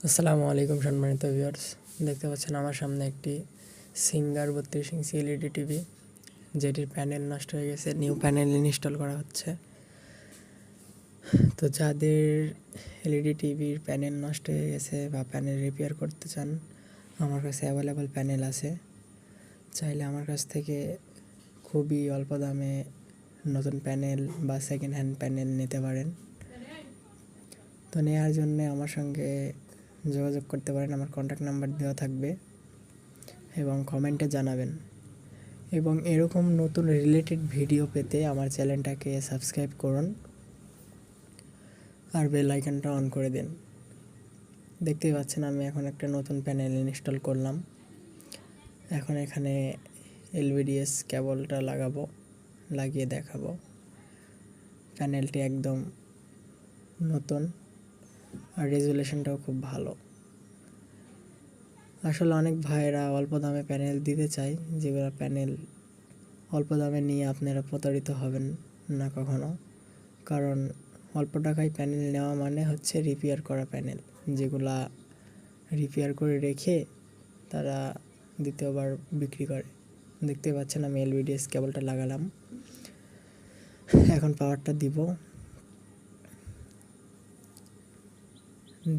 আসসালামু আলাইকুম সম্মানিত ভিউয়ার্স, দেখতে পাচ্ছেন আমার সামনে একটি সিঙ্গার 32 ইঞ্চি এলইডি টিভি, যেটির প্যানেল নষ্ট হয়ে গেছে, নিউ প্যানেল ইনস্টল করা হচ্ছে। তো যাদের এলইডি টিভির প্যানেল নষ্ট হয়ে গেছে বা প্যানেল রিপেয়ার করতে চান, আমার কাছে অ্যাভেলেবল প্যানেল আছে। চাইলে আমার কাছ থেকে খুবই অল্প দামে নতুন প্যানেল বা সেকেন্ড হ্যান্ড প্যানেল নিতে পারেন। তো নেওয়ার জন্যে আমার সঙ্গে যোগাযোগ করতে পারেন, আমার কন্ট্যাক্ট নাম্বার দেওয়া থাকবে এবং কমেন্টে জানাবেন। এবং এরকম নতুন রিলেটেড ভিডিও পেতে আমার চ্যানেলটাকে সাবস্ক্রাইব করুন আর বেল আইকনটা অন করে দিন। দেখতেই পাচ্ছেন আমি এখন একটা নতুন প্যানেল ইনস্টল করলাম। এখন এখানে এলভিডিএস কেবলটা লাগিয়ে দেখাবো। প্যানেলটি একদম নতুন আর রেজুলেশনটাও খুব ভালো। আসলে অনেক ভাইয়েরা অল্প দামে প্যানেল দিতে চায়, যেগুলো প্যানেল অল্প দামে নিয়ে আপনারা প্রতারিত হবেন না কখনো। কারণ অল্প টাকায় প্যানেল নেওয়া মানে হচ্ছে রিপেয়ার করা প্যানেল, যেগুলা রিপেয়ার করে রেখে তারা দ্বিতীয়বার বিক্রি করে। দেখতে পাচ্ছেন আমি এলভিডিএস কেবলটা লাগালাম, এখন পাওয়ারটা দিব,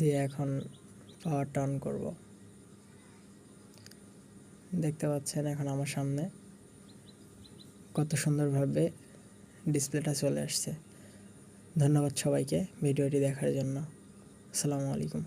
দিয়ে এখন পাওয়ারটা অন করব। দেখতে পাচ্ছেন এখন আমার সামনে কত সুন্দরভাবে ডিসপ্লেটা চলে আসছে। ধন্যবাদ সবাইকে ভিডিওটি দেখার জন্য। আসসালামু আলাইকুম।